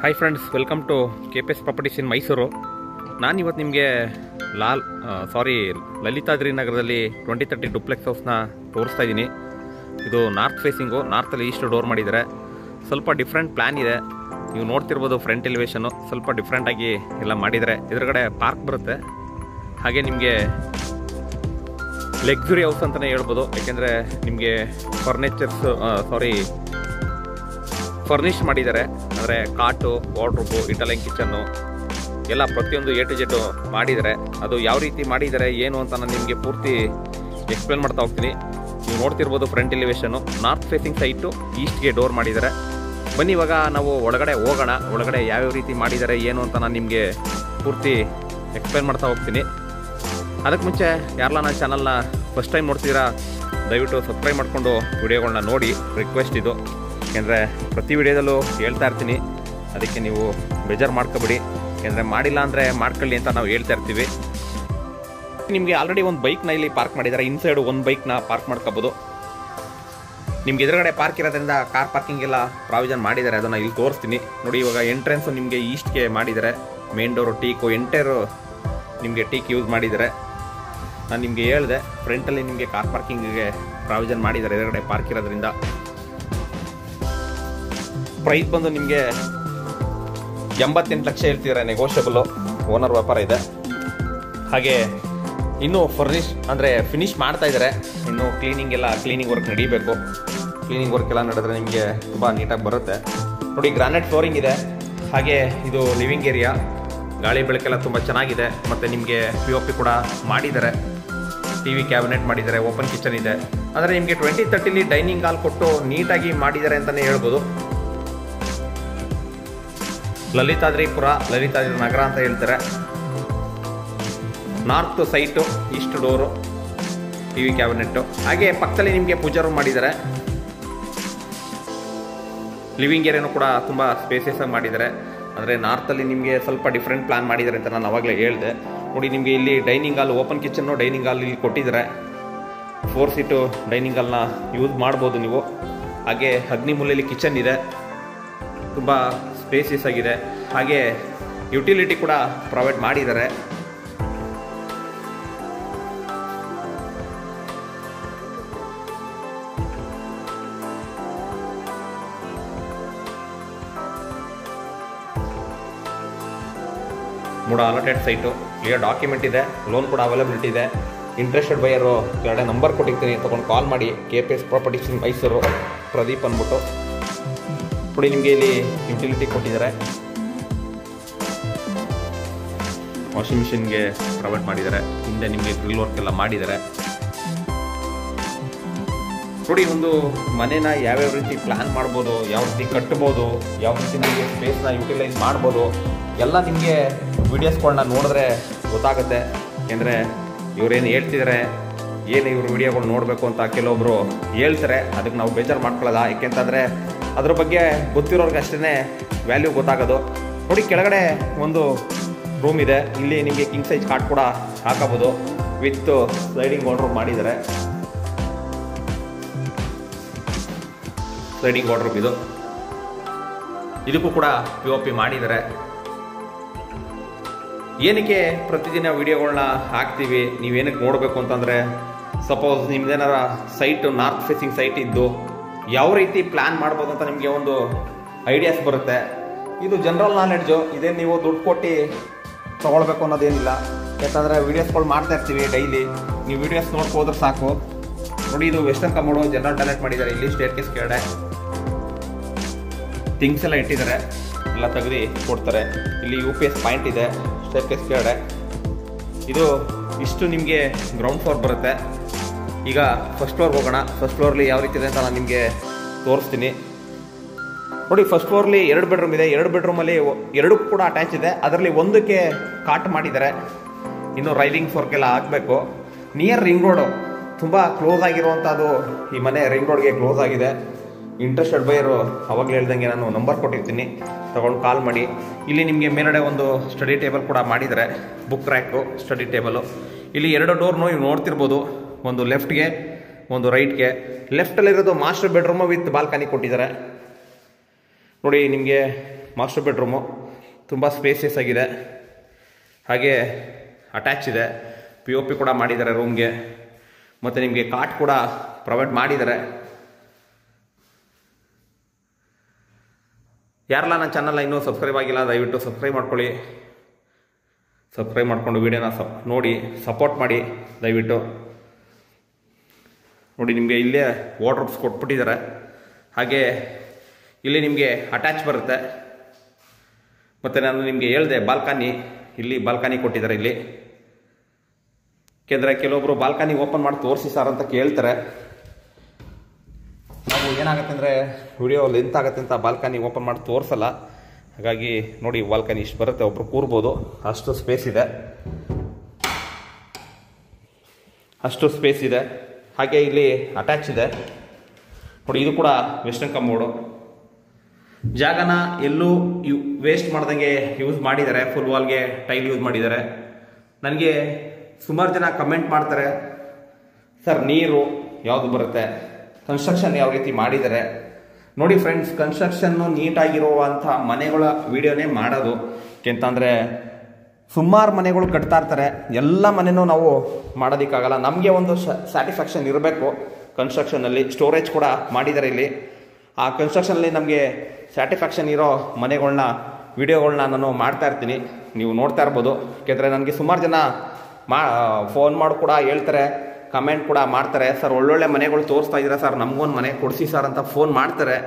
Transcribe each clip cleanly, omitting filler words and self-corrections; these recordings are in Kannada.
Hi friends, welcome to KPS properties in Mysuru. ನಾನಿವತ್ತು ನಿಮಗೆ ಲಲಿತಾದ್ರಿ ನಗರದಲ್ಲಿ 2030 ಡುಪ್ಲೆಕ್ಸ್ ಹೌಸ್ನ ತೋರಿಸ್ತಾ ಇದ್ದೀನಿ. ಇದು ನಾರ್ತ್ ಫೇಸಿಂಗು, ನಾರ್ತಲ್ಲಿ ಈಸ್ಟ್ ಡೋರ್ ಮಾಡಿದ್ದಾರೆ. ಸ್ವಲ್ಪ ಡಿಫ್ರೆಂಟ್ ಪ್ಲ್ಯಾನ್ ಇದೆ. ನೀವು ನೋಡ್ತಿರ್ಬೋದು ಫ್ರಂಟ್ ಎಲಿವೇಶನು ಸ್ವಲ್ಪ ಡಿಫ್ರೆಂಟಾಗಿ ಎಲ್ಲ ಮಾಡಿದ್ದಾರೆ. ಎದುರುಗಡೆ ಪಾರ್ಕ್ ಬರುತ್ತೆ. ಹಾಗೆ ನಿಮಗೆ ಲಕ್ಸುರಿ ಹೌಸ್ ಅಂತಲೇ ಹೇಳ್ಬೋದು. ಯಾಕೆಂದರೆ ನಿಮಗೆ ಫರ್ನಿಷ್ ಮಾಡಿದ್ದಾರೆ. ಅಂದರೆ ಕಾಟು, ವಾರ್ಡ್ರೋಬು, ಇಟಾಲಿಯನ್ ಕಿಚನ್ನು ಎಲ್ಲ ಪ್ರತಿಯೊಂದು A to Z ಮಾಡಿದ್ದಾರೆ. ಅದು ಯಾವ ರೀತಿ ಮಾಡಿದ್ದಾರೆ ಏನು ಅಂತ ನಾನು ನಿಮಗೆ ಪೂರ್ತಿ ಎಕ್ಸ್ಪ್ಲೇನ್ ಮಾಡ್ತಾ ಹೋಗ್ತೀನಿ. ನೀವು ನೋಡ್ತಿರ್ಬೋದು front elevation north facing site, ಈಸ್ಟ್ಗೆ ಡೋರ್ ಮಾಡಿದ್ದಾರೆ. ಬನ್ನಿ ಇವಾಗ ನಾವು ಒಳಗಡೆ ಹೋಗೋಣ. ಒಳಗಡೆ ಯಾವ್ಯಾವ ರೀತಿ ಮಾಡಿದ್ದಾರೆ ಏನು ಅಂತ ನಾನು ನಿಮಗೆ ಪೂರ್ತಿ ಎಕ್ಸ್ಪ್ಲೇನ್ ಮಾಡ್ತಾ ಹೋಗ್ತೀನಿ. ಅದಕ್ಕೆ ಮುಂಚೆ ಯಾರೆಲ್ಲ ನನ್ನ ಚಾನಲ್ನ ಫಸ್ಟ್ ಟೈಮ್ ನೋಡ್ತಿದ್ದೀರಾ ದಯವಿಟ್ಟು ಸಬ್ಸ್ಕ್ರೈಬ್ ಮಾಡಿಕೊಂಡು ವಿಡಿಯೋಗಳನ್ನ ನೋಡಿ. ರಿಕ್ವೆಸ್ಟ್ ಇದು, ಯಾಕೆಂದರೆ ಪ್ರತಿ ವಿಡಿಯೋದಲ್ಲೂ ಹೇಳ್ತಾ ಇರ್ತೀನಿ. ಅದಕ್ಕೆ ನೀವು ಬೇಜಾರು ಮಾಡ್ಕೊಬೇಡಿ. ಯಾಕೆಂದರೆ ಮಾಡಿಲ್ಲ ಅಂದರೆ ಮಾಡ್ಕೊಳ್ಳಿ ಅಂತ ನಾವು ಹೇಳ್ತಾ ಇರ್ತೀವಿ. ನಿಮಗೆ ಆಲ್ರೆಡಿ ಒಂದು ಬೈಕ್ನ ಇಲ್ಲಿ ಪಾರ್ಕ್ ಮಾಡಿದ್ದಾರೆ. ಇನ್ಸೈಡು ಒಂದು ಬೈಕ್ನ ಪಾರ್ಕ್ ಮಾಡ್ಕೋಬೋದು. ನಿಮ್ಗೆ ಎದುರುಗಡೆ ಪಾರ್ಕ್ ಇರೋದ್ರಿಂದ ಕಾರ್ ಪಾರ್ಕಿಂಗ್ ಎಲ್ಲ ಪ್ರಾವಿಷನ್ ಮಾಡಿದ್ದಾರೆ. ಅದನ್ನು ಇಲ್ಲಿ ತೋರಿಸ್ತೀನಿ ನೋಡಿ. ಇವಾಗ ಎಂಟ್ರೆನ್ಸು ನಿಮಗೆ ಈಸ್ಟ್ಗೆ ಮಾಡಿದ್ದಾರೆ. ಮೇನ್ ಡೋರು ಟೀಕು, ಎಂಟೈರು ನಿಮಗೆ ಟೀಕ್ ಯೂಸ್ ಮಾಡಿದ್ದಾರೆ. ನಾನು ನಿಮಗೆ ಹೇಳಿದೆ ಫ್ರಂಟಲ್ಲಿ ನಿಮಗೆ ಕಾರ್ ಪಾರ್ಕಿಂಗಿಗೆ ಪ್ರಾವಿಷನ್ ಮಾಡಿದ್ದಾರೆ ಎದುರುಗಡೆ ಪಾರ್ಕ್ ಇರೋದ್ರಿಂದ. ಪ್ರೈಸ್ ಬಂದು ನಿಮಗೆ 88 ಲಕ್ಷ ಹೇಳ್ತಿದ್ದಾರೆ. ನೆಗೋಷಿಯಬಲು, ಓನರ್ ವ್ಯಾಪಾರ ಇದೆ. ಹಾಗೆ ಇನ್ನೂ ಫಿನಿಶ್ ಮಾಡ್ತಾ ಇದ್ದಾರೆ. ಇನ್ನು ಕ್ಲೀನಿಂಗ್ ವರ್ಕ್ ನಡೀಬೇಕು. ಕ್ಲೀನಿಂಗ್ ವರ್ಕ್ ಎಲ್ಲ ನಡೆದ್ರೆ ನಿಮಗೆ ತುಂಬ ನೀಟಾಗಿ ಬರುತ್ತೆ. ನೋಡಿ, ಗ್ರಾನೈಟ್ ಫ್ಲೋರಿಂಗ್ ಇದೆ. ಹಾಗೆ ಇದು ಲಿವಿಂಗ್ ಏರಿಯಾ, ಗಾಳಿ ಬೆಳಕೆಲ್ಲ ತುಂಬ ಚೆನ್ನಾಗಿದೆ. ಮತ್ತು ನಿಮಗೆ POP ಕೂಡ ಮಾಡಿದ್ದಾರೆ. TV ಕ್ಯಾಬಿನೆಟ್ ಮಾಡಿದ್ದಾರೆ. ಓಪನ್ ಕಿಚನ್ ಇದೆ. ಆದರೆ ನಿಮಗೆ 2030 ಡೈನಿಂಗ್ ಹಾಲ್ ಕೊಟ್ಟು ನೀಟಾಗಿ ಮಾಡಿದ್ದಾರೆ ಅಂತಲೇ ಹೇಳ್ಬೋದು. ಲಲಿತಾದ್ರಿ ನಗರ ಅಂತ ಹೇಳ್ತಾರೆ. North site, East door, TV cabinet. ಹಾಗೆ ಪಕ್ಕದಲ್ಲಿ ನಿಮಗೆ ಪೂಜಾ ರೂಮ್ ಮಾಡಿದ್ದಾರೆ. ಲಿವಿಂಗ್ ಏರಿಯಾನು ಕೂಡ ತುಂಬ ಸ್ಪೇಸಿಯಸ್ ಆಗಿ ಮಾಡಿದ್ದಾರೆ. ಅಂದರೆ ನಾರ್ತಲ್ಲಿ ನಿಮಗೆ ಸ್ವಲ್ಪ ಡಿಫ್ರೆಂಟ್ ಪ್ಲಾನ್ ಮಾಡಿದ್ದಾರೆ ಅಂತ ನಾನು ಅವಾಗಲೇ ಹೇಳಿದೆ. ನೋಡಿ, ನಿಮಗೆ ಇಲ್ಲಿ dining hall, open kitchen dining hall ಇಲ್ಲಿ ಕೊಟ್ಟಿದ್ದಾರೆ. 4 ಸೀಟು ಡೈನಿಂಗ್ ಹಾಲ್ನ ಯೂಸ್ ಮಾಡ್ಬೋದು ನೀವು. ಹಾಗೆ ಅಗ್ನಿ ಮೂಲೆಯಲ್ಲಿ ಕಿಚನ್ ಇದೆ, ತುಂಬ ಸ್ಪೇಸಿಯಸ್ ಆಗಿದೆ. ಹಾಗೆ ಯುಟಿಲಿಟಿ ಕೂಡ ಪ್ರೊವೈಡ್ ಮಾಡಿದ್ದಾರೆ. ಮೂಡ ಅಲಾಟೆಡ್ ಸೈಟು, ಕ್ಲಿಯರ್ ಡಾಕ್ಯುಮೆಂಟ್ ಇದೆ. ಲೋನ್ ಕೂಡ ಅವೈಲಬಿಲಿಟಿ ಇದೆ. ಇಂಟ್ರೆಸ್ಟೆಡ್ ಬೈಯರು ಕೆಳಗಡೆ ನಂಬರ್ ಕೊಟ್ಟಿರ್ತೀನಿ, ತೊಗೊಂಡು ಕಾಲ್ ಮಾಡಿ. KPS properties in Mysuru, Pradeep ಅಂದ್ಬಿಟ್ಟು. ನೋಡಿ, ನಿಮಗೆ ಇಲ್ಲಿ ಯುಟಿಲಿಟಿ ಕೊಟ್ಟಿದ್ದಾರೆ. ವಾಷಿಂಗ್ ಮಿಷಿನ್ಗೆ ಪ್ರೊವೈಡ್ ಮಾಡಿದ್ದಾರೆ. ಹಿಂದೆ ನಿಮಗೆ ಗ್ರಿಲ್ ವರ್ಕ್ ಎಲ್ಲ ಮಾಡಿದ್ದಾರೆ. ನೋಡಿ, ಒಂದು ಮನೇನ ಯಾವ್ಯಾವ ರೀತಿ ಪ್ಲ್ಯಾನ್ ಮಾಡ್ಬೋದು, ಯಾವ ರೀತಿ ಕಟ್ಬೋದು, ಯಾವ ರೀತಿ ನಿಮಗೆ ಸ್ಪೇಸ್ನ ಯುಟಿಲೈಸ್ ಮಾಡ್ಬೋದು ಎಲ್ಲ ನಿಮಗೆ ವೀಡಿಯೋಸ್ಗಳನ್ನ ನೋಡಿದ್ರೆ ಗೊತ್ತಾಗುತ್ತೆ. ಯಾಕೆಂದರೆ ಇವರೇನು ಹೇಳ್ತಿದ್ದಾರೆ, ಏನು ಇವ್ರ ವೀಡಿಯೋಗಳು ನೋಡಬೇಕು ಅಂತ ಕೆಲವೊಬ್ಬರು ಹೇಳ್ತಾರೆ. ಅದಕ್ಕೆ ನಾವು ಬೇಜಾರು ಮಾಡ್ಕೊಳ್ಳೋದ. ಏಕೆಂತಂದರೆ ಅದ್ರ ಬಗ್ಗೆ ಗೊತ್ತಿರೋರ್ಗೆ ಅಷ್ಟೇ ವ್ಯಾಲ್ಯೂ ಗೊತ್ತಾಗೋದು. ನೋಡಿ, ಕೆಳಗಡೆ ಒಂದು ರೂಮ್ ಇದೆ. ಇಲ್ಲಿ ನಿಮಗೆ ಕಿಂಗ್ ಸೈಜ್ ಕಾಟ್ ಕೂಡ ಹಾಕಬಹುದು. ವಿತ್ ಸ್ಲೈಡಿಂಗ್ ವಾರ್ಡ್ರೋಬ್ ಮಾಡಿದ್ದಾರೆ. ಸ್ಲೈಡಿಂಗ್ ವಾರ್ಡ್ರೋಬ್ ಇದಕ್ಕೂ ಕೂಡ POP ಮಾಡಿದ್ದಾರೆ. ಏನಕ್ಕೆ ಪ್ರತಿದಿನ ವಿಡಿಯೋಗಳನ್ನ ಹಾಕ್ತೀವಿ, ನೀವೇನಕ್ಕೆ ನೋಡಬೇಕು ಅಂತಂದರೆ, ಸಪೋಸ್ ನಿಮ್ದೇನಾರ ಸೈಟು ನಾರ್ತ್ ಫೇಸಿಂಗ್ ಸೈಟ್ ಇದ್ದು ಯಾವ ರೀತಿ ಪ್ಲ್ಯಾನ್ ಮಾಡ್ಬೋದು ಅಂತ ನಿಮಗೆ ಒಂದು ಐಡಿಯಾಸ್ ಬರುತ್ತೆ. ಇದು ಜನರಲ್ ನಾಲೆಡ್ಜು. ಇದೇ ನೀವು ದುಡ್ಡು ಕೊಟ್ಟು ತೊಗೊಳ್ಬೇಕು ಅನ್ನೋದೇನಿಲ್ಲ. ಯಾಕಂದರೆ ವೀಡಿಯೋಸ್ಗಳು ಮಾಡ್ತಾ ಇರ್ತೀವಿ ಡೈಲಿ. ನೀವು ವೀಡಿಯೋಸ್ ನೋಡ್ಕೋದ್ರೆ ಸಾಕು. ನೋಡಿ, ಇದು ವೆಸ್ಟರ್ನ್ ಕಮೋಡು ಜನರಲ್ ಟಾಯ್ಲೆಟ್ ಮಾಡಿದ್ದಾರೆ. ಇಲ್ಲಿ ಸ್ಟೇರ್ ಕೇಸ್ ಕೆಳಗಡೆ ಥಿಂಗ್ಸ್ ಎಲ್ಲ ಇಟ್ಟಿದ್ದಾರೆ, ಎಲ್ಲ ತೆಗೆದು ಕೊಡ್ತಾರೆ. ಇಲ್ಲಿ UPS ಪಾಯಿಂಟ್ ಇದೆ ಸ್ಟೇರ್ ಕೇಸ್ ಕೆಳಗಡೆ. ಇದು ಇಷ್ಟು ನಿಮಗೆ ಗ್ರೌಂಡ್ ಫ್ಲೋರ್ ಬರುತ್ತೆ. ಈಗ ಫಸ್ಟ್ ಫ್ಲೋರ್ಗೆ ಹೋಗೋಣ. ಫಸ್ಟ್ ಫ್ಲೋರ್ಲಿ ಯಾವ ರೀತಿ ಇದೆ ಅಂತ ನಾನು ನಿಮಗೆ ತೋರಿಸ್ತೀನಿ. ನೋಡಿ, ಫಸ್ಟ್ ಫ್ಲೋರ್ಲಿ 2 ಬೆಡ್ರೂಮ್ ಇದೆ. 2 ಬೆಡ್ರೂಮಲ್ಲಿ 2 ಕೂಡ ಅಟ್ಯಾಚ್ ಇದೆ. ಅದರಲ್ಲಿ ಒಂದಕ್ಕೆ ಕಾಟ್ ಮಾಡಿದ್ದಾರೆ. ಇನ್ನು ರೈಲಿಂಗ್ಸ್ ವರ್ಕ್ ಎಲ್ಲ ಆಗಬೇಕು. ನಿಯರ್ ರಿಂಗ್ ರೋಡು, ತುಂಬ ಕ್ಲೋಸ್ ಆಗಿರುವಂಥದ್ದು ಈ ಮನೆ. ರಿಂಗ್ ರೋಡ್ಗೆ ಕ್ಲೋಸ್ ಆಗಿದೆ. ಇಂಟ್ರೆಸ್ಟೆಡ್ ಬೈಯರು ಅವಾಗಲೇ ಹೇಳ್ದಂಗೆ ನಾನು ನಂಬರ್ ಕೊಟ್ಟಿರ್ತೀನಿ, ತೊಗೊಂಡು ಕಾಲ್ ಮಾಡಿ. ಇಲ್ಲಿ ನಿಮಗೆ ಮೇಲ್ಗಡೆ ಒಂದು ಸ್ಟಡಿ ಟೇಬಲ್ ಕೂಡ ಮಾಡಿದ್ದಾರೆ. Book rack, study table. ಇಲ್ಲಿ 2 ಡೋರ್ನು ನೀವು ನೋಡ್ತಿರ್ಬೋದು. ಒಂದು ಲೆಫ್ಟ್ಗೆ, ಒಂದು ರೈಟ್ಗೆ. ಲೆಫ್ಟಲ್ಲಿರೋದು ಮಾಸ್ಟರ್ ಬೆಡ್ರೂಮು ವಿತ್ ಬಾಲ್ಕನಿ ಕೊಟ್ಟಿದ್ದಾರೆ. ನೋಡಿ ನಿಮಗೆ ಮಾಸ್ಟರ್ ಬೆಡ್ರೂಮು ತುಂಬ ಸ್ಪೇಸಿಯಸ್ ಆಗಿದೆ, ಹಾಗೆ ಅಟ್ಯಾಚ್ ಇದೆ. POP ಕೂಡ ಮಾಡಿದ್ದಾರೆ ರೂಮ್ಗೆ, ಮತ್ತು ನಿಮಗೆ ಕಾಟ್ ಕೂಡ ಪ್ರೊವೈಡ್ ಮಾಡಿದ್ದಾರೆ. ಯಾರೆಲ್ಲ ನನ್ನ ಚಾನಲ್ನ ಇನ್ನೂ ಸಬ್ಸ್ಕ್ರೈಬ್ ಆಗಿಲ್ಲ ದಯವಿಟ್ಟು ಸಬ್ಸ್ಕ್ರೈಬ್ ಮಾಡ್ಕೊಳ್ಳಿ. ಸಬ್ಸ್ಕ್ರೈಬ್ ಮಾಡಿಕೊಂಡು ವಿಡಿಯೋನ ನೋಡಿ ಸಪೋರ್ಟ್ ಮಾಡಿ ದಯವಿಟ್ಟು. ನೋಡಿ ನಿಮಗೆ ಇಲ್ಲೇ ವಾರ್ಡ್ರೋಬ್ಸ್ ಕೊಟ್ಬಿಟ್ಟಿದ್ದಾರೆ, ಹಾಗೆ ಇಲ್ಲಿ ನಿಮಗೆ ಅಟ್ಯಾಚ್ ಬರುತ್ತೆ. ಮತ್ತು ನಾನು ನಿಮಗೆ ಹೇಳಿದೆ ಬಾಲ್ಕನಿ, ಇಲ್ಲಿ ಬಾಲ್ಕನಿ ಕೊಟ್ಟಿದ್ದಾರೆ ಇಲ್ಲಿ. ಯಾಕೆಂದರೆ ಕೆಲವೊಬ್ಬರು ಬಾಲ್ಕನಿ ಓಪನ್ ಮಾಡಿ ತೋರಿಸಿ ಸರ್ ಅಂತ ಕೇಳ್ತಾರೆ. ನಾವು ಏನಾಗುತ್ತೆ ಅಂದರೆ ವಿಡಿಯೋ ಲೆಂತ್ ಆಗುತ್ತೆ ಅಂತ ಬಾಲ್ಕನಿ ಓಪನ್ ಮಾಡಿ ತೋರಿಸಲ್ಲ. ಹಾಗಾಗಿ ನೋಡಿ ಬಾಲ್ಕನಿ ಇಷ್ಟು ಬರುತ್ತೆ, ಒಬ್ರು ಕೂರ್ಬೋದು, ಅಷ್ಟು ಸ್ಪೇಸ್ ಇದೆ, ಅಷ್ಟು ಸ್ಪೇಸ್ ಇದೆ. ಹಾಗೆ ಇಲ್ಲಿ ಅಟ್ಯಾಚ್ ಇದೆ. ನೋಡಿ ಇದು ಕೂಡ ವೆಸ್ಟರ್ನ್ ಕಮೋಡು. ಜಾಗನ ಎಲ್ಲೂ ವೇಸ್ಟ್ ಮಾಡ್ದಂಗೆ ಯೂಸ್ ಮಾಡಿದ್ದಾರೆ. ಫುಲ್ ವಾಲ್ಗೆ ಟೈಲ್ ಯೂಸ್ ಮಾಡಿದ್ದಾರೆ. ನನಗೆ ಸುಮಾರು ಜನ ಕಮೆಂಟ್ ಮಾಡ್ತಾರೆ, ಸರ್ ನೀರು ಯಾವುದು ಬರುತ್ತೆ, ಕನ್ಸ್ಟ್ರಕ್ಷನ್ ಯಾವ ರೀತಿ ಮಾಡಿದ್ದಾರೆ. ನೋಡಿ ಫ್ರೆಂಡ್ಸ್, ಕನ್ಸ್ಟ್ರಕ್ಷನ್ನು ನೀಟಾಗಿರುವಂಥ ಮನೆಗಳ ವಿಡಿಯೋನೇ ಮಾಡೋದು. ಯಾಕೆಂತಂದರೆ ಸುಮಾರು ಮನೆಗಳು ಕಟ್ತಾ ಇರ್ತಾರೆ, ಎಲ್ಲ ಮನೆಯೂ ನಾವು ಮಾಡೋದಕ್ಕಾಗಲ್ಲ. ನಮಗೆ ಒಂದು ಸ್ಯಾಟಿಸ್ಫ್ಯಾಕ್ಷನ್ ಇರಬೇಕು ಕನ್ಸ್ಟ್ರಕ್ಷನಲ್ಲಿ. ಸ್ಟೋರೇಜ್ ಕೂಡ ಮಾಡಿದ್ದಾರೆ ಇಲ್ಲಿ. ಆ ಕನ್ಸ್ಟ್ರಕ್ಷನಲ್ಲಿ ನಮಗೆ ಸ್ಯಾಟಿಸ್ಫ್ಯಾಕ್ಷನ್ ಇರೋ ಮನೆಗಳನ್ನ ವಿಡಿಯೋಗಳನ್ನ ನಾನು ಮಾಡ್ತಾ ಇರ್ತೀನಿ, ನೀವು ನೋಡ್ತಾ ಇರ್ಬೋದು. ಯಾಕೆಂದರೆ ನನಗೆ ಸುಮಾರು ಜನ ಫೋನ್ ಮಾಡಿ ಕೂಡ ಹೇಳ್ತಾರೆ, ಕಮೆಂಟ್ ಕೂಡ ಮಾಡ್ತಾರೆ, ಸರ್ ಒಳ್ಳೊಳ್ಳೆ ಮನೆಗಳು ತೋರಿಸ್ತಾ ಇದ್ದೀರಾ ಸರ್, ನಮಗೊಂದು ಮನೆ ಕೊಡಿಸಿ ಸರ್ ಅಂತ ಫೋನ್ ಮಾಡ್ತಾರೆ.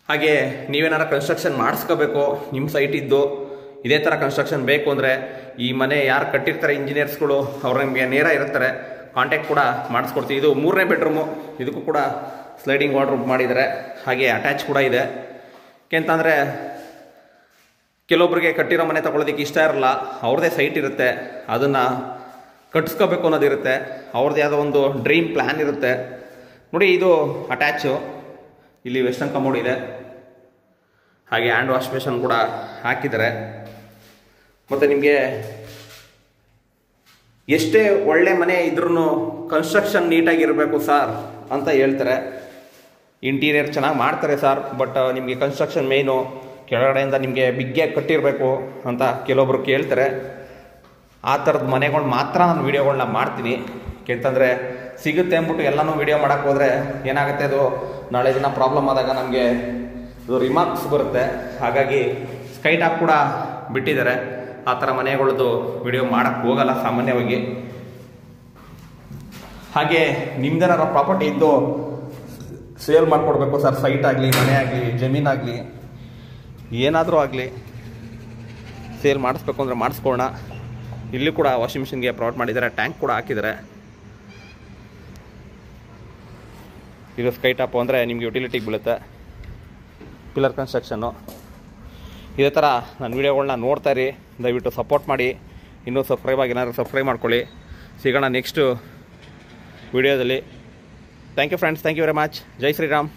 ಹಾಗೆ ನೀವೇನಾರ ಕನ್ಸ್ಟ್ರಕ್ಷನ್ ಮಾಡಿಸ್ಕೋಬೇಕು, ನಿಮ್ಮ ಸೈಟ್ ಇದ್ದು ಇದೇ ಥರ ಕನ್ಸ್ಟ್ರಕ್ಷನ್ ಬೇಕು ಅಂದರೆ ಈ ಮನೆ ಯಾರು ಕಟ್ಟಿರ್ತಾರೆ ಇಂಜಿನಿಯರ್ಸ್ಗಳು, ಅವ್ರು ನಿಮಗೆ ನೇರ ಇರ್ತಾರೆ, ಕಾಂಟ್ಯಾಕ್ಟ್ ಕೂಡ ಮಾಡಿಸ್ಕೊಡ್ತೀವಿ. ಇದು 3ನೇ ಬೆಡ್ರೂಮು, ಇದಕ್ಕೂ ಕೂಡ ಸ್ಲೈಡಿಂಗ್ ವಾರ್ಡ್ರೋಬ್ ಮಾಡಿದ್ದಾರೆ, ಹಾಗೆ ಅಟ್ಯಾಚ್ ಕೂಡ ಇದೆ. ಯಾಕೆಂತಂದರೆ ಕೆಲವೊಬ್ಬರಿಗೆ ಕಟ್ಟಿರೋ ಮನೆ ತೊಗೊಳೋದಕ್ಕೆ ಇಷ್ಟ ಇರಲ್ಲ, ಅವ್ರದ್ದೇ ಸೈಟ್ ಇರುತ್ತೆ, ಅದನ್ನು ಕಟ್ಸ್ಕೋಬೇಕು ಅನ್ನೋದಿರುತ್ತೆ, ಅವ್ರದ್ದು ಯಾವುದೋ ಒಂದು ಡ್ರೀಮ್ ಪ್ಲ್ಯಾನ್ ಇರುತ್ತೆ. ನೋಡಿ ಇದು ಅಟ್ಯಾಚು, ಇಲ್ಲಿ ವೆಸ್ಟರ್ನ್ ಕಮೋಡ್ ಇದೆ, ಹಾಗೆ ಹ್ಯಾಂಡ್ ವಾಶ್ ಬೇಷನ್ ಕೂಡ ಹಾಕಿದ್ದಾರೆ. ಮತ್ತು ನಿಮಗೆ ಎಷ್ಟೇ ಒಳ್ಳೆ ಮನೆ ಇದ್ರೂ ಕನ್ಸ್ಟ್ರಕ್ಷನ್ ನೀಟಾಗಿರಬೇಕು ಸರ್ ಅಂತ ಹೇಳ್ತಾರೆ. ಇಂಟೀರಿಯರ್ ಚೆನ್ನಾಗಿ ಮಾಡ್ತಾರೆ ಸರ್, ಬಟ್ ನಿಮಗೆ ಕನ್ಸ್ಟ್ರಕ್ಷನ್ ಮೇಯ್ನು, ಕೆಳಗಡೆಯಿಂದ ನಿಮಗೆ ಬಿಗ್ಗೆ ಕಟ್ಟಿರಬೇಕು ಅಂತ ಕೆಲವೊಬ್ರು ಕೇಳ್ತಾರೆ. ಆ ಥರದ ಮನೆಗಳು ಮಾತ್ರ ನಾನು ವೀಡಿಯೋಗಳನ್ನ ಮಾಡ್ತೀನಿ. ಯಾಕೆಂತಂದರೆ ಸಿಗುತ್ತೆ ಅಂದ್ಬಿಟ್ಟು ಎಲ್ಲನೂ ವೀಡಿಯೋ ಮಾಡೋಕ್ಕೆ ಹೋದರೆ ಏನಾಗುತ್ತೆ, ಅದು ನಾಳೆ ದಿನ ಪ್ರಾಬ್ಲಮ್ ಆದಾಗ ನಮಗೆ ಅದು ರಿಮಾರ್ಕ್ಸ್ ಬರುತ್ತೆ. ಹಾಗಾಗಿ ಸ್ಕೈ ಟಾಪ್ ಕೂಡ ಬಿಟ್ಟಿದ್ದಾರೆ. ಆ ಥರ ಮನೆಗಳದ್ದು ವಿಡಿಯೋ ಮಾಡೋಕ್ಕೆ ಹೋಗಲ್ಲ ಸಾಮಾನ್ಯವಾಗಿ. ಹಾಗೆ ನಿಮ್ದೇನಾರ ಪ್ರಾಪರ್ಟಿ ಇದ್ದು ಸೇಲ್ ಮಾಡಿಕೊಡ್ಬೇಕು ಸರ್, ಸೈಟ್ ಆಗಲಿ, ಮನೆ ಆಗಲಿ, ಜಮೀನಾಗಲಿ, ಏನಾದರೂ ಆಗಲಿ ಸೇಲ್ ಮಾಡಿಸ್ಬೇಕು ಅಂದರೆ ಮಾಡಿಸ್ಕೊಳ್ಳೋಣ. ಇಲ್ಲಿ ಕೂಡ ವಾಷಿಂಗ್ ಮಿಷಿನ್ಗೆ ಪ್ರೊವೈಡ್ ಮಾಡಿದ್ದಾರೆ, ಟ್ಯಾಂಕ್ ಕೂಡ ಹಾಕಿದ್ದಾರೆ. ಇದು ಸ್ಕೈ ಟಾಪು ಅಂದರೆ ನಿಮಗೆ ಯುಟಿಲಿಟಿಗೆ ಬೀಳುತ್ತೆ, ಪಿಲ್ಲರ್ ಕನ್ಸ್ಟ್ರಕ್ಷನ್ನು. ಇದೇ ಥರ ನನ್ನ ವೀಡಿಯೋಗಳನ್ನ ನೋಡ್ತಾ ಇರಿ, ದಯವಿಟ್ಟು ಸಪೋರ್ಟ್ ಮಾಡಿ. ಇನ್ನೂ ಸಬ್ಸ್ಕ್ರೈಬ್ ಆಗಿ ಏನಾದರೂ ಸಬ್ಸ್ಕ್ರೈಬ್ ಮಾಡ್ಕೊಳ್ಳಿ. ಸಿಗೋಣ ನೆಕ್ಸ್ಟು ವಿಡಿಯೋದಲ್ಲಿ. Thank you friends, thank you very much. ಜೈ ಶ್ರೀರಾಮ್.